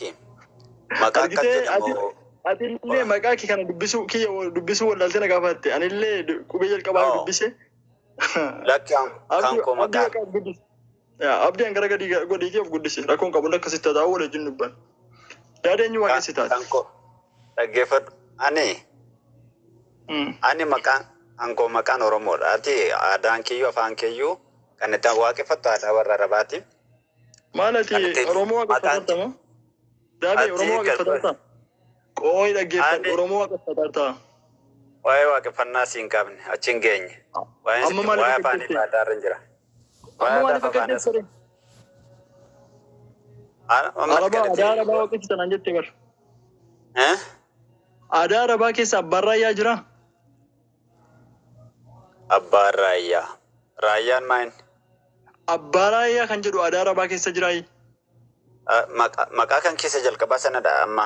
Maqaa akka jedhamu adillee maqaa kee kana dubbisuu wallaaltee na gaafatte anillee qubee jalqabaa dubbise lakki kan koo maqaa abdii an gara gadi godhii of guddise rakkoon qabu akkasitti taa'u waliin dubban yaada eenyu waaqessitaati kan koo dhaggeeffadhu ani maqaan ankoo maqaan Oromoodha ati aadaan kiyyuu afaan kiyyuu kan itti waaqeffattu aadaa warra Arabaati maalati Oromoo waaqeffatamu daabe Oromoo waaqeffatamu qooyi dhaggeeffadhu Oromoo waaqeffatamu waa'ee waaqeffannaa siin qabne achi hin geenye waa'ee afaan aadaa irra jira amma maaliif akka jettee aadaa Arabaa waaqeffatan an jettee bar aadaa Arabaa keessa abbaan raayyaa jira abbaan raayyaa raayyaan maal abbaa raayyaa kan jedhu aadaa Arabaa keessa jira maqaa kan keessa jalqabaa sanadha amma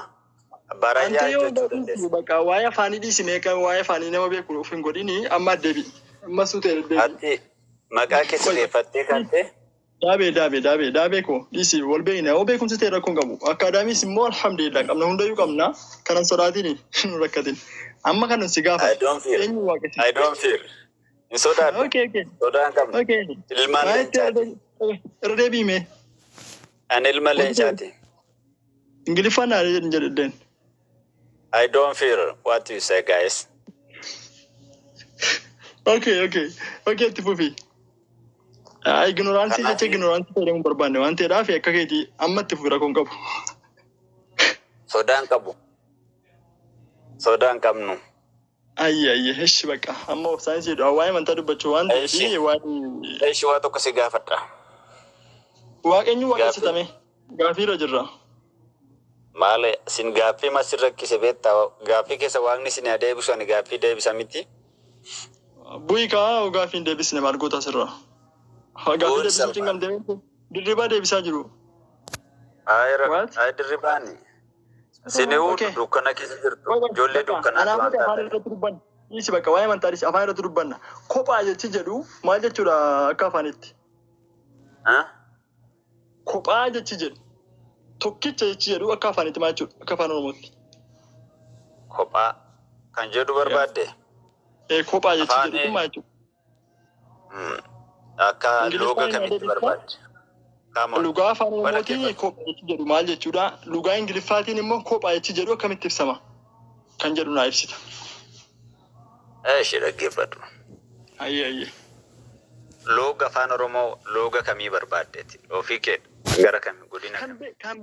abbaa raayyaa jechuu dandeessa bakka waa'ee afaanii dhiisimee kan waa'ee afaanii nama beeku of hin godhini amma deebi amma suutee ati maqaa keessa deeffattee kan ta'e daabee ko dhiisi wal beekna yoo beekumsi ta'e rakkoon qabu akkaadaamiis immoo alhamdulillah qabna hundayyuu qabna kanan sodaatini nu rakkatin amma kanan si gaafa eenyu waaqessi I don't fear in sodaadhu sodaan qabna ilmaan leencaati irra deebiime ani ilma leencaati ingiliffaan naa jedhedden I don't fear what you say guys okay itti fufi ignorance jecha ignorance fayyadamuun barbaanne waan ta'eedhaaf akka keetii amma itti fufi rakkoon qabu sodaan qabnu ayye heshi bakka amma of saayinsii jedhu waa'ee amantaa dubbachuu waan ta'eef waa'ee waa tokko si gaafadha waaqeenyu waaqessitame gaafiirra jirra maale sin gaaffii masir rakkise beektaa gaaffii keessa waaqni sin adeebisu ani gaaffii deebisa miti bu'ikaa gaaffii deebisne maal goota sirra gaaffii deebisuu cinqamtee dirribaa deebisaa jiru ay dirribaani sini'uu dukkana keessa jirtu ijoollee dukkanaatti waan taate dhiisi bakka waa'ee amantaanis afaan irratti dubbanna kophaa jechi jedhu maal jechuudha akka afaanitti kophaa jechi jedhu tokkicha jechi jedhu akka afaanitti maal jechuudha akka afaan Oromootti kophaa kan jedhu barbaadde kophaa jechi jedhu maal jechuudha akka looga kamitti barbaadde lugaa afaan Oromootiin kophaa jechi jedhu maal jechuudha lugaa Ingiliffaatiin immoo kophaa jechi jedhu akkamitti ibsama kan jedhu naa ibsita shi dhaggeeffadhu ayye looga afaan Oromoo looga kamii barbaaddeeti ofii kee gara kamii godina kan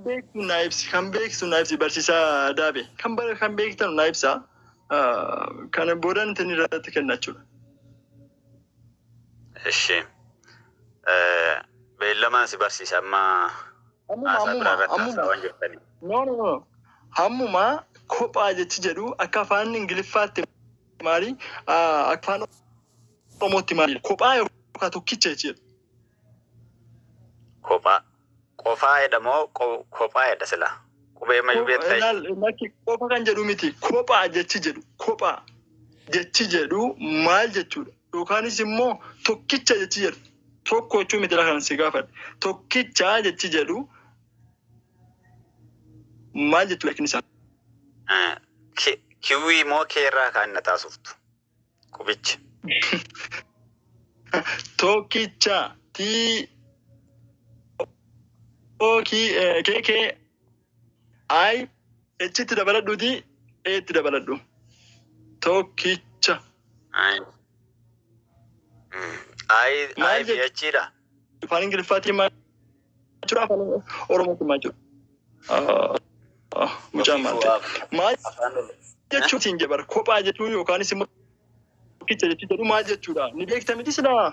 beektu naa ibsi barsiisaa daabe kan beektan naa ibsa kan boodaan itti irratti kennachuudha eshi beellamaan si barsiisa amma hammuma kophaa jechi jedhu akka afaan Ingiliffaatti maali akka afaan Oromootti maali kophaa yookaan tokkicha jechi jedhu kophaa qofaa jedhamoo kophaa jedha sila qubee mayyuu beektaa qofa kan jedhu miti kophaa jechi jedhu maal jechuudha yookaanis immoo tokkicha jechi jedhu tokko jechuun miti kan si gaafadhe tokkicha jechi jedhu maal jechuudha kinisa kiwii moo keerraa kan na taasuftu qubicha tokkicha kee ay echitti dabaladhuuti eetti dabaladhu tokkicha ay fi achiidha afaan Ingiliffaatiin maal jechuudha afaan Oromootiin maal jechuudha mucaan maal jechuutiin jedhu kophaa jechuun yookaanis immoo tokkicha jechuun jedhu maal jechuudha ni beekta miti silaa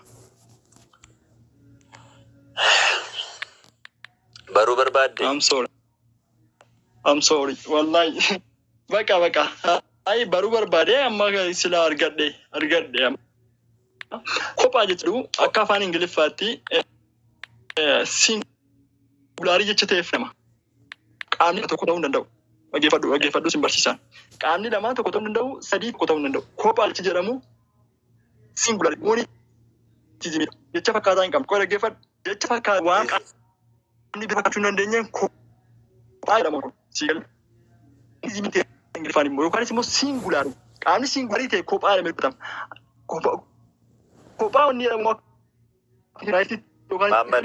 baruu barbaadde I'm sorry wallahi baqa ay baruu barbaade amma sila argadde kophaa jechuun akka afaan Ingiliffaatti singulaarii jecha ta'eef nama qaamni tokko ta'uu hin danda'u dhaggeeffadhu sin barsiisan qaamni lamaan tokko ta'uu hin danda'u sadii tokko ta'uu hin danda'u kophaa jechi jedhamu singulaarii wani jecha fakkaataa hin qabne dhaggeeffadhu jecha fakkaataa waan qaamni bifa fakkaachuu hin dandeenyeen jedhamu kun siigal izimite ingilifaan immoo yookaan immoo singular qaamni singular ta'e kophaa jedhamee dubbatama kophaa wanni jedhamu Muhammad